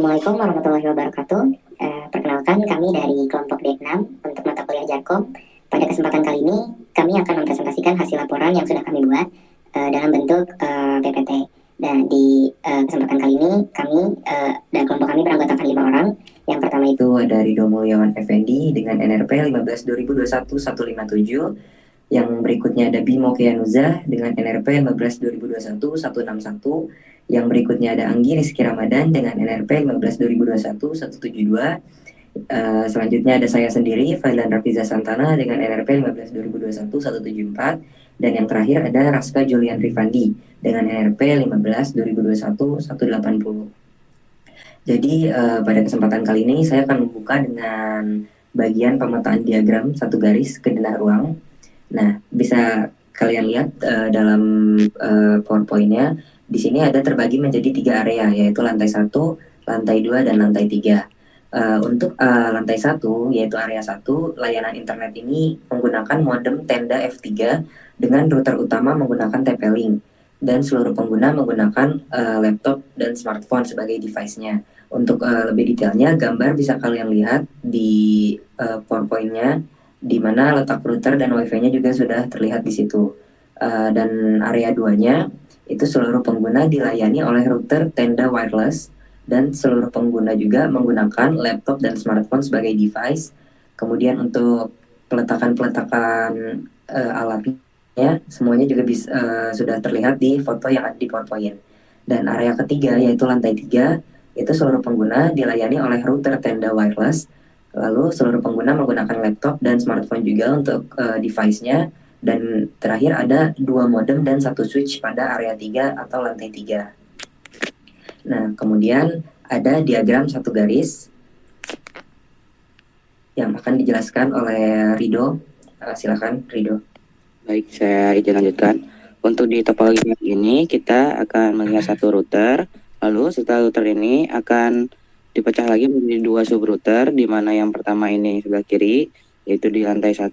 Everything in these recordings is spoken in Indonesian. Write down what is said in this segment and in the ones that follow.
Assalamualaikum warahmatullahi wabarakatuh. Perkenalkan kami dari kelompok D6 untuk mata kuliah Jarkom. Pada kesempatan kali ini kami akan mempresentasikan hasil laporan yang sudah kami buat dalam bentuk PPT. Dan di kesempatan kali ini kami dan kelompok kami beranggotakan 5 orang. Yang pertama itu ada Ridho Mulyawan Effendi dengan NRP 15/2021-157. Yang berikutnya ada Bimo Kianuzah dengan NRP 15/2021-161. Yang berikutnya ada Anggi Rizky Ramadan dengan NRP 15/2021-172. Selanjutnya ada saya sendiri, Failan Rafiza Santana dengan NRP 15/2021-174. Dan yang terakhir ada Raska Julian Rifandi dengan NRP 15/2021-180. Jadi pada kesempatan kali ini saya akan membuka dengan bagian pemetaan diagram satu garis ke denah ruang. Nah, bisa kalian lihat dalam PowerPoint-nya, di sini ada terbagi menjadi 3 area, yaitu lantai 1, lantai 2, dan lantai 3. Untuk lantai 1, yaitu area 1, layanan internet ini menggunakan modem tenda F3 dengan router utama menggunakan TP-Link, dan seluruh pengguna menggunakan laptop dan smartphone sebagai device-nya. Untuk lebih detailnya, gambar bisa kalian lihat di PowerPoint-nya, di mana letak router dan wifi-nya juga sudah terlihat di situ. Dan area 2-nya itu seluruh pengguna dilayani oleh router tenda wireless, dan seluruh pengguna juga menggunakan laptop dan smartphone sebagai device. Kemudian untuk peletakan alatnya semuanya juga sudah terlihat di foto yang ada di PowerPoint. Dan area ketiga, yaitu lantai 3, itu seluruh pengguna dilayani oleh router tenda wireless. Lalu seluruh pengguna menggunakan laptop dan smartphone juga untuk device-nya. Dan terakhir ada 2 modem dan 1 switch pada area 3 atau lantai 3. Nah, kemudian ada diagram satu garis yang akan dijelaskan oleh Ridho. Silakan Ridho. Baik, saya izin lanjutkan. Untuk di topologi ini kita akan melihat satu router. Lalu setelah router ini akan dipecah lagi menjadi 2 subrouter, di mana yang pertama ini sebelah kiri, yaitu di lantai 1,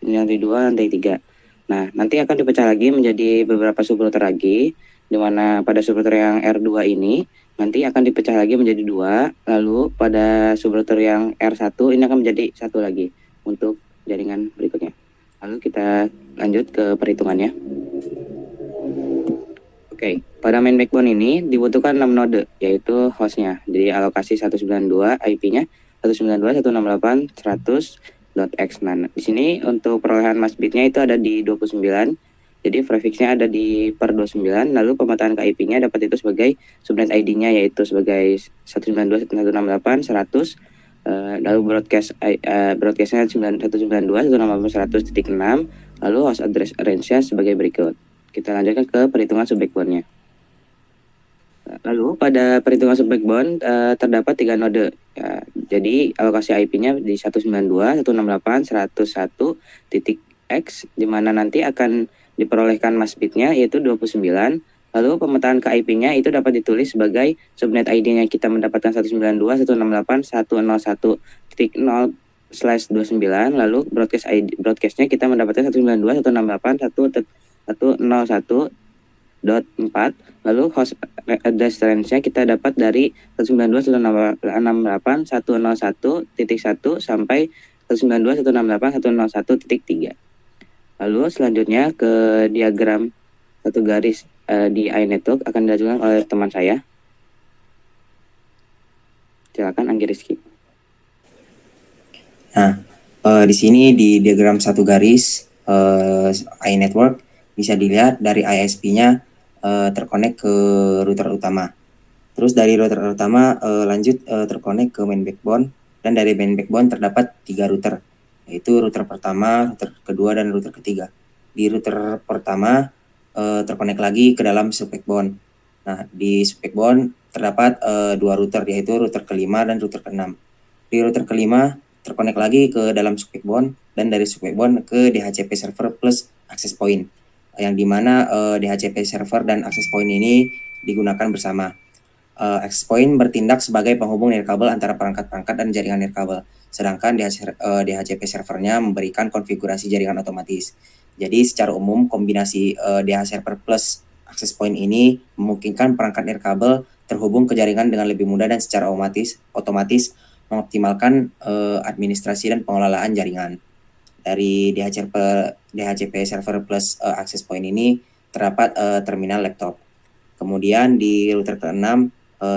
ini lantai 2, lantai 3. Nah, nanti akan dipecah lagi menjadi beberapa subrouter lagi, di mana pada subrouter yang R2 ini nanti akan dipecah lagi menjadi 2, lalu pada subrouter yang R1 ini akan menjadi 1 lagi untuk jaringan berikutnya. Lalu kita lanjut ke perhitungannya. Oke, pada main backbone ini dibutuhkan 6 node, yaitu hostnya. Jadi alokasi 192, IP-nya 192.168.100.x. Nah, di sini untuk perolehan mask bit-nya itu ada di 29. Jadi prefix-nya ada di per 29, lalu pemetaan ke IP-nya dapat itu sebagai subnet ID-nya, yaitu sebagai 192.168.100. Lalu broadcast-nya 192.168.100.6, lalu host address range-nya sebagai berikut. Kita lanjutkan ke perhitungan sub backbone-nya. Lalu pada perhitungan sub backbone terdapat 3 node. Ya, jadi alokasi IP-nya di 192.168.101.x, di mana nanti akan diperolehkan mask bit-nya yaitu 29. Lalu pemetaan ke IP-nya itu dapat ditulis sebagai subnet ID-nya kita mendapatkan 192.168.101.0/29, lalu broadcast-nya kita mendapatkan 192.168.101.4, lalu host address range-nya kita dapat dari 192.168.101.1 sampai 192.168.101.3. Lalu selanjutnya ke diagram satu garis di iNetwork akan diajukan oleh teman saya. Silakan Anggi Rizky. Nah, di sini di diagram satu garis iNetwork bisa dilihat dari ISP-nya terkonek ke router utama. Terus dari router utama lanjut terkonek ke main backbone, dan dari main backbone terdapat 3 router, yaitu router pertama, router kedua, dan router ketiga. Di router pertama terkonek lagi ke dalam sub backbone. Nah, di sub backbone terdapat 2 router, yaitu router kelima dan router keenam. Di router kelima terkonek lagi ke dalam sub backbone, dan dari sub backbone ke DHCP server plus access point, yang dimana DHCP server dan access point ini digunakan bersama. Access point bertindak sebagai penghubung nirkabel antara perangkat-perangkat dan jaringan nirkabel, sedangkan DHCP servernya memberikan konfigurasi jaringan otomatis. Jadi secara umum kombinasi DH server plus access point ini memungkinkan perangkat nirkabel terhubung ke jaringan dengan lebih mudah dan secara otomatis mengoptimalkan administrasi dan pengelolaan jaringan. Dari DHCP Server Plus Access Point ini terdapat terminal laptop. Kemudian di router ke-6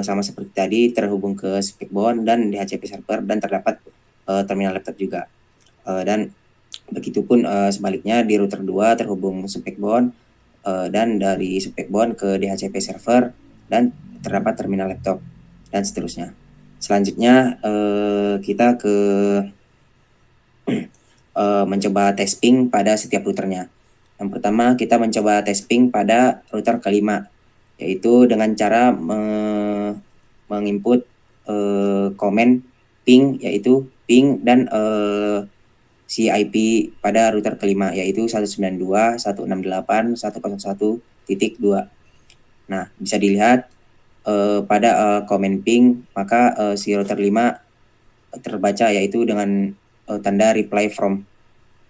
sama seperti tadi terhubung ke Speakbone dan DHCP server dan terdapat terminal laptop juga. Dan begitupun sebaliknya di router 2 terhubung Speakbone dan dari Speakbone ke DHCP server dan terdapat terminal laptop dan seterusnya. Selanjutnya kita ke mencoba testing pada setiap routernya. Yang pertama kita mencoba testing pada router kelima, yaitu dengan cara menginput komen ping, yaitu ping dan si IP pada router kelima, yaitu 192.168.101.2. Nah, bisa dilihat pada komen ping, maka si router 5 terbaca yaitu dengan tanda reply from.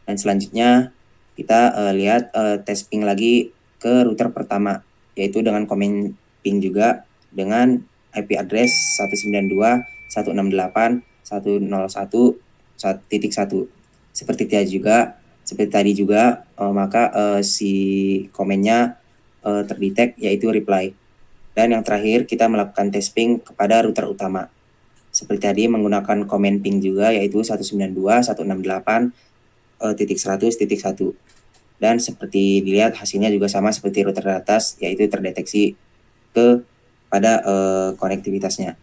Dan selanjutnya kita lihat tes ping lagi ke router pertama, yaitu dengan komen ping juga dengan IP address 192.168.101.1. Seperti tadi juga maka si komennya terdetek yaitu reply. Dan yang terakhir kita melakukan tes ping kepada router utama. Seperti tadi menggunakan komen ping juga yaitu 192.168.100.1. Dan seperti dilihat hasilnya juga sama seperti router di atas, yaitu terdeteksi pada konektivitasnya.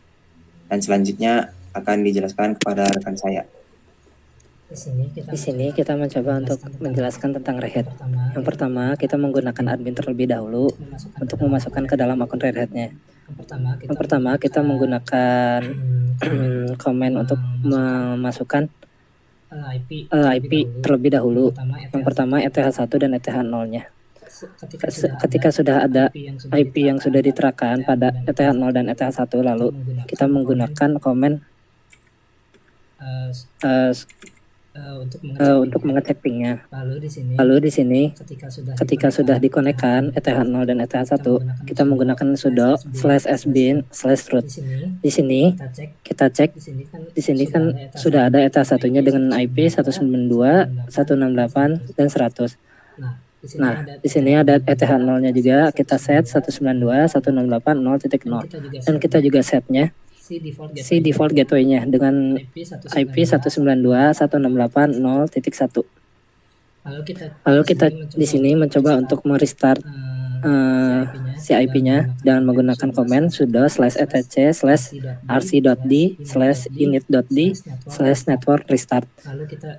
Dan selanjutnya akan dijelaskan kepada rekan saya. Di sini kita mencoba untuk menjelaskan tentang Red Hat. Yang pertama, kita menggunakan admin terlebih dahulu untuk memasukkan ke dalam akun Red Hat-nya. Yang pertama, kita menggunakan komen untuk memasukkan IP terlebih dahulu. Yang pertama ETH1 dan ETH0-nya. Ketika sudah ada IP yang sudah diterapkan pada ETH0 dan ETH1, lalu kita menggunakan komen untuk mengecek pingnya. Lalu di sini ketika sudah dikonekkan ETH0 dan ETH1, kita menggunakan sudo /sbin/root. Di sini kita cek, di sini kan sudah ada ETH1-nya dengan IP 192.168 dan 100. Nah, di sini ada ETH0-nya juga, kita set 192.168.0.0 dan kita juga setnya si default gateway-nya dengan IP 192.168.0.1. Lalu kita di sini mencoba untuk merestart si IP-nya dengan menggunakan komen sudo /etc/rc.d/init.d/network restart.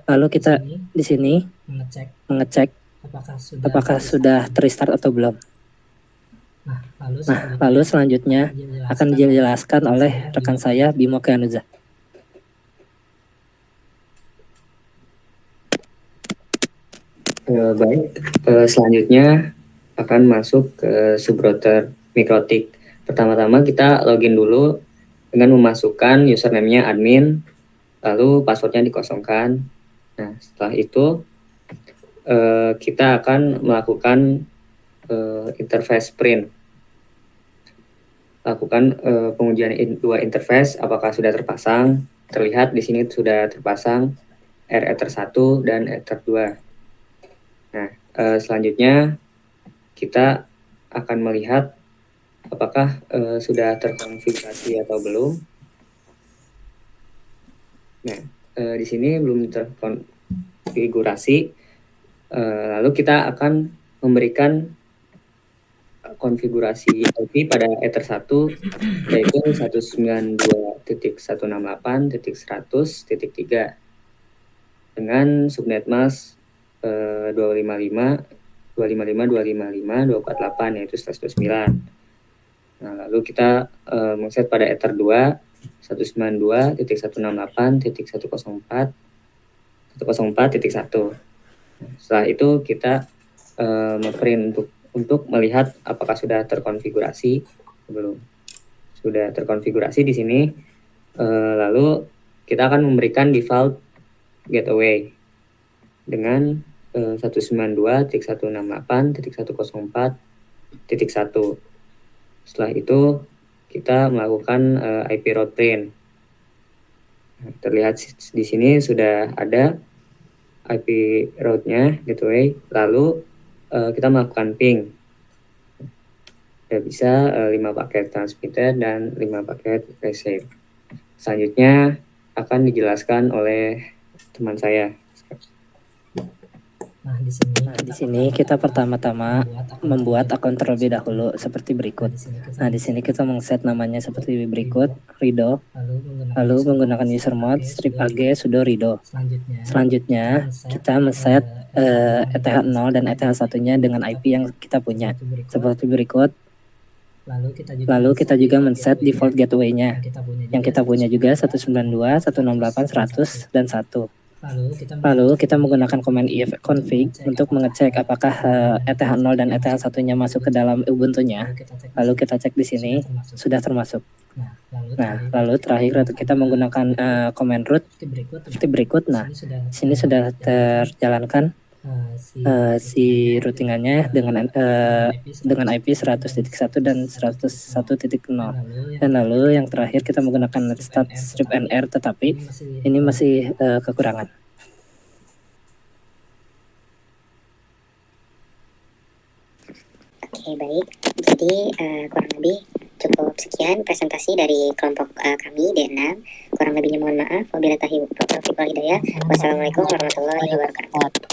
Lalu kita di sini mengecek apakah sudah terestart atau belum. Nah, lalu selanjutnya akan dijelaskan oleh rekan saya Bimo Kianuza. Baik, selanjutnya akan masuk ke subrouter Mikrotik. Pertama-tama kita login dulu dengan memasukkan username-nya admin, lalu passwordnya dikosongkan. Nah, setelah itu kita akan melakukan interface print. Lakukan pengujian dua interface apakah sudah terpasang. Terlihat di sini sudah terpasang Ether 1 dan Ether 2. Nah, selanjutnya kita akan melihat apakah sudah terkonfigurasi atau belum. Nah, di sini belum terkonfigurasi. Lalu kita akan memberikan konfigurasi IP pada Ether 1 yaitu 192.168.100.3 dengan subnet mask 255.255.255.248 yaitu /29. Nah, lalu kita mengset pada Ether 2 192.168.104.1. Setelah itu kita memprint untuk melihat apakah sudah terkonfigurasi atau belum. Sudah terkonfigurasi di sini. Lalu kita akan memberikan default gateway dengan 192.168.104.1. Setelah itu kita melakukan IP route plane. Nah, terlihat di sini sudah ada IP route-nya gateway, lalu kita melakukan ping. Sudah bisa 5 paket transmitted dan 5 paket receive. Selanjutnya akan dijelaskan oleh teman saya. Nah, di sini kita pertama-tama membuat akun terlebih dahulu seperti berikut. Nah, di sini kita mengset namanya seperti berikut, rido, lalu menggunakan user mode strip ag sudo rido. Selanjutnya kita men-set ETH0 dan ETH1-nya dengan IP yang kita punya seperti berikut. Lalu kita juga men-set default gateway-nya yang kita punya juga 192, 168, 100, dan 1. Lalu kita menggunakan command ifconfig untuk mengecek apakah ETH0 dan ETH1-nya masuk ke dalam Ubuntu-nya. Lalu kita cek di sini sudah termasuk. Nah, lalu terakhir kita menggunakan command root seperti berikut. Nah, sini sudah terjalankan si routingannya dengan IP 100.1 dan 101.0. Dan lalu yang terakhir kita menggunakan netstat strip nr, tetapi ini masih kekurangan. Oke, baik. Jadi kurang lebih cukup sekian presentasi dari kelompok kami D6. Kurang lebihnya mohon maaf. Wabillahi taufiq wal hidayah. Wassalamualaikum warahmatullahi wabarakatuh.